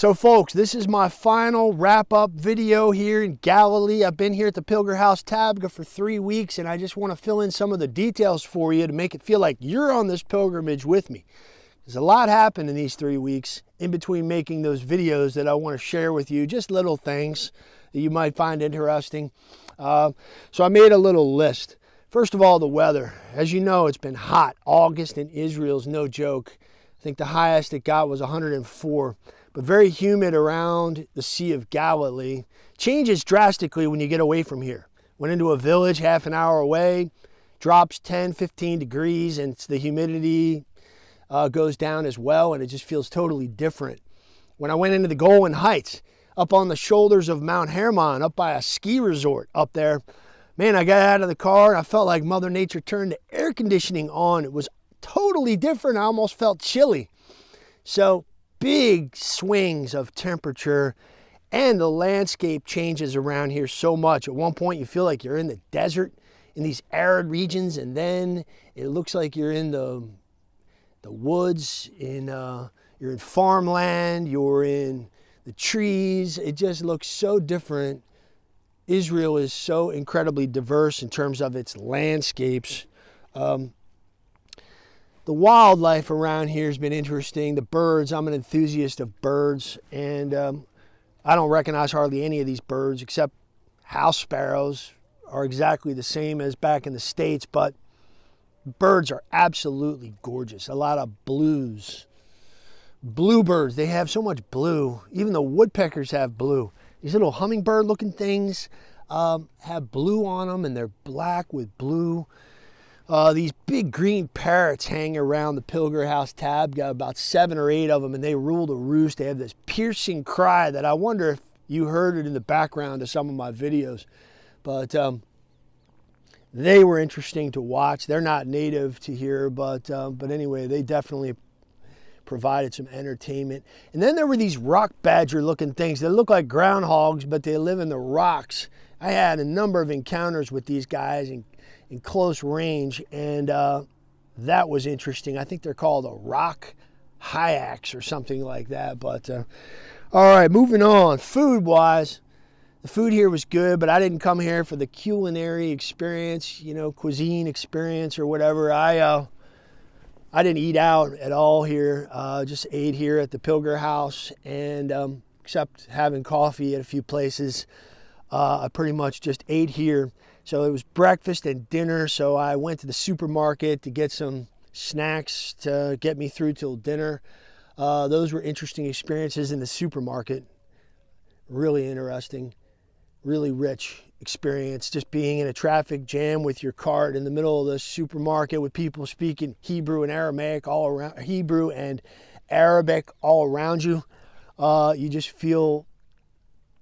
So folks, this is my final wrap-up video here in Galilee. I've been here at the Pilgrim House Tabgha for 3 weeks, and I just want to fill in some of the details for you to make it feel like you're on this pilgrimage with me. There's a lot happened in these 3 weeks in between making those videos that I want to share with you, just little things that you might find interesting. So I made a little list. First of all, the weather. As you know, it's been hot. August in Israel is no joke. I think the highest it got was 104. But very humid around the Sea of Galilee. Changes drastically when you get away from here. Went into a village half an hour away, drops 10, 15 degrees, and the humidity goes down as well, and it just feels totally different. When I went into the Golan Heights, up on the shoulders of Mount Hermon, up by a ski resort up there, man, I got out of the car and I felt like Mother Nature turned the air conditioning on. It was totally different. I almost felt chilly. So big swings of temperature, and the landscape changes around here so much. At one point you feel like you're in the desert in these arid regions, and then it looks like you're in the woods, you're in farmland, you're in the trees. It just looks so different. Israel is so incredibly diverse in terms of its landscapes. The wildlife around here has been interesting. The birds, I'm an enthusiast of birds, and I don't recognize hardly any of these birds except house sparrows are exactly the same as back in the States, but birds are absolutely gorgeous. A lot of blues. Bluebirds, they have so much blue. Even the woodpeckers have blue. These little hummingbird looking things have blue on them, and they're black with blue. These big green parrots hang around the Pilgrim House Tabgha, about 7 or 8 of them, and they rule the roost. They have this piercing cry that I wonder if you heard it in the background of some of my videos. But they were interesting to watch. They're not native to here, but anyway, they definitely provided some entertainment. And then there were these rock badger looking things. They look like groundhogs, but they live in the rocks. I had a number of encounters with these guys in close range, and that was interesting. I think they're called a rock hyrax or something like that. But all right, moving on. Food wise, the food here was good, but I didn't come here for the culinary experience, cuisine experience or whatever. I didn't eat out at all here. Just ate here at the Pilgrim House, and except having coffee at a few places, I pretty much just ate here. So it was breakfast and dinner, so I went to the supermarket to get some snacks to get me through till dinner. Those were interesting experiences in the supermarket. Really interesting, really rich experience, just being in a traffic jam with your cart in the middle of the supermarket with people speaking Hebrew and Aramaic all around, Hebrew and Arabic all around you. You just feel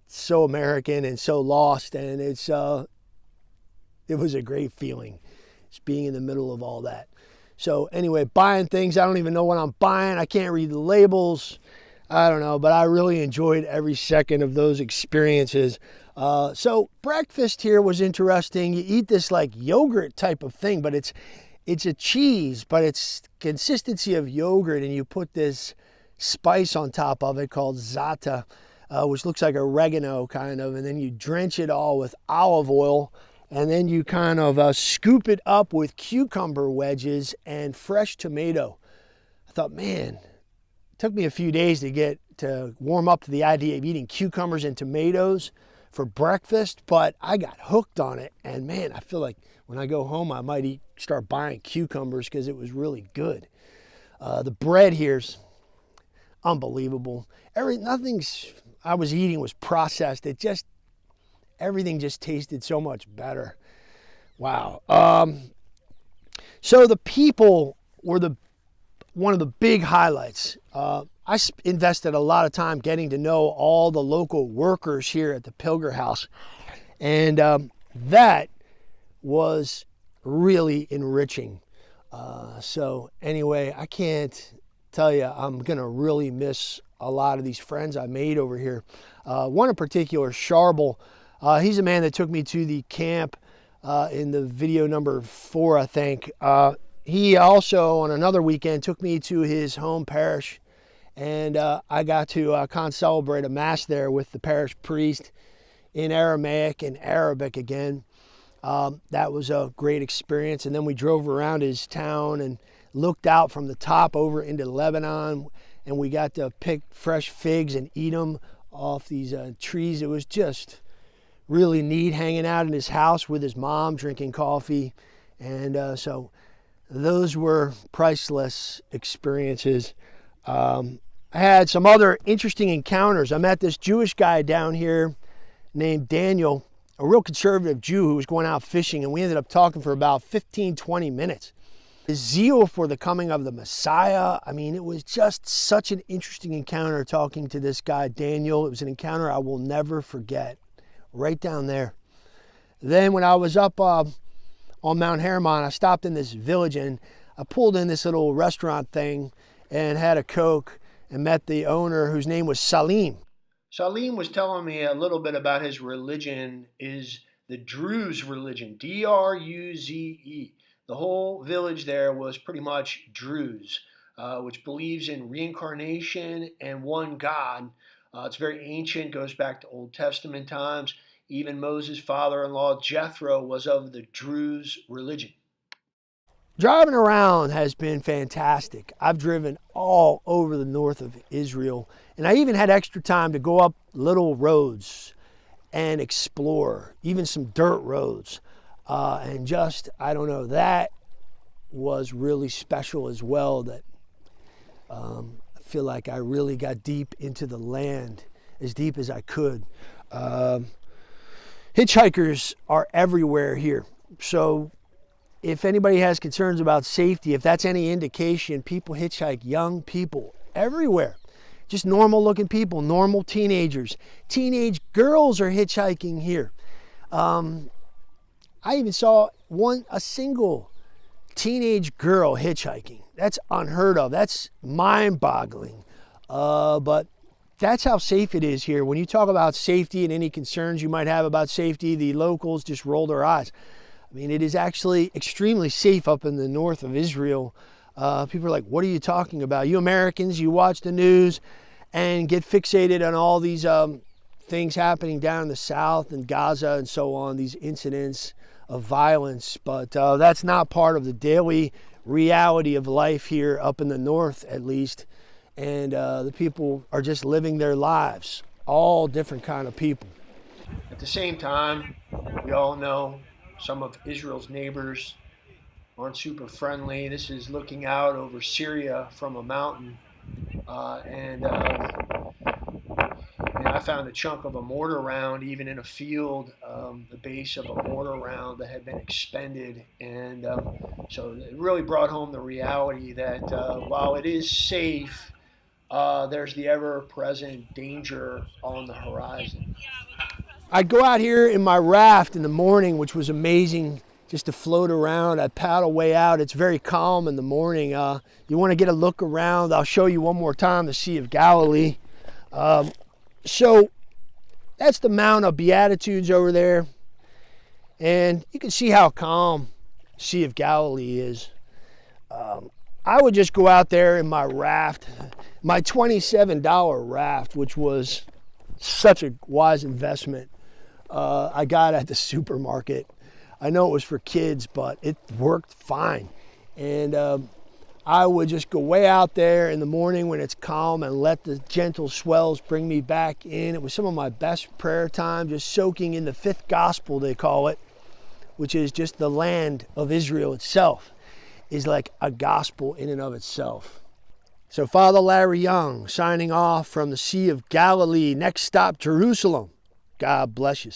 so American and so lost, and it was a great feeling, just being in the middle of all that. So anyway, buying things, I don't even know what I'm buying. I can't read the labels. I don't know, but I really enjoyed every second of those experiences. So breakfast here was interesting. You eat this like yogurt type of thing, but it's a cheese, but it's consistency of yogurt, and you put this spice on top of it called za'atar, which looks like oregano kind of, and then you drench it all with olive oil, and then you kind of scoop it up with cucumber wedges and fresh tomato. I thought, man, it took me a few days to get to warm up to the idea of eating cucumbers and tomatoes for breakfast, but I got hooked on it, and man, I feel like when I go home I might start buying cucumbers because it was really good. The bread here's unbelievable. Nothing I was eating was processed. Everything just tasted so much better. Wow. So the people were one of the big highlights. I invested a lot of time getting to know all the local workers here at the Pilgrim House, and that was really enriching. So anyway, I can't tell you, I'm gonna really miss a lot of these friends I made over here. One in particular, Sharbel, he's a man that took me to the camp in the video number 4, I think. He also, on another weekend, took me to his home parish And I got to celebrate a mass there with the parish priest in Aramaic and Arabic again. That was a great experience. And then we drove around his town and looked out from the top over into Lebanon, and we got to pick fresh figs and eat them off these trees. It was just really neat hanging out in his house with his mom, drinking coffee. And so those were priceless experiences. I had some other interesting encounters. I met this Jewish guy down here named Daniel, a real conservative Jew who was going out fishing, and we ended up talking for about 15-20 minutes. His zeal for the coming of the Messiah, I mean, it was just such an interesting encounter talking to this guy, Daniel. It was an encounter I will never forget, right down there. Then when I was up on Mount Hermon, I stopped in this village and I pulled in this little restaurant thing and had a Coke and met the owner, whose name was Salim. Salim was telling me a little bit about his religion, is the Druze religion, D-R-U-Z-E. The whole village there was pretty much Druze, which believes in reincarnation and one God. It's very ancient, goes back to Old Testament times. Even Moses' father-in-law, Jethro, was of the Druze religion. Driving around has been fantastic. I've driven all over the north of Israel, and I even had extra time to go up little roads and explore, even some dirt roads. And just, I don't know, that was really special as well, that I feel like I really got deep into the land, as deep as I could. Hitchhikers are everywhere here. So if anybody has concerns about safety, if that's any indication, people hitchhike, young people everywhere. Just normal looking people, normal teenagers. Teenage girls are hitchhiking here. I even saw a single teenage girl hitchhiking. That's unheard of. That's mind-boggling. But that's how safe it is here. When you talk about safety and any concerns you might have about safety, the locals just roll their eyes. I mean, it is actually extremely safe up in the north of Israel. People are like, what are you talking about? You Americans, you watch the news and get fixated on all these things happening down in the south and Gaza and so on, these incidents of violence. But that's not part of the daily reality of life here up in the north, at least. And the people are just living their lives, all different kind of people. At the same time, we all know some of Israel's neighbors aren't super friendly. This is looking out over Syria from a mountain. And I found a chunk of a mortar round even in a field, the base of a mortar round that had been expended. And so it really brought home the reality that while it is safe, there's the ever-present danger on the horizon. I'd go out here in my raft in the morning, which was amazing, just to float around. I'd paddle way out. It's very calm in the morning. You want to get a look around. I'll show you one more time the Sea of Galilee. So that's the Mount of Beatitudes over there. And you can see how calm Sea of Galilee is. I would just go out there in my raft, my $27 raft, which was such a wise investment. I got at the supermarket. I know it was for kids, but it worked fine. And I would just go way out there in the morning when it's calm and let the gentle swells bring me back in. It was some of my best prayer time, just soaking in the fifth gospel, they call it, which is just the land of Israel itself, is like a gospel in and of itself. So Father Larry Young signing off from the Sea of Galilee. Next stop, Jerusalem. God bless you.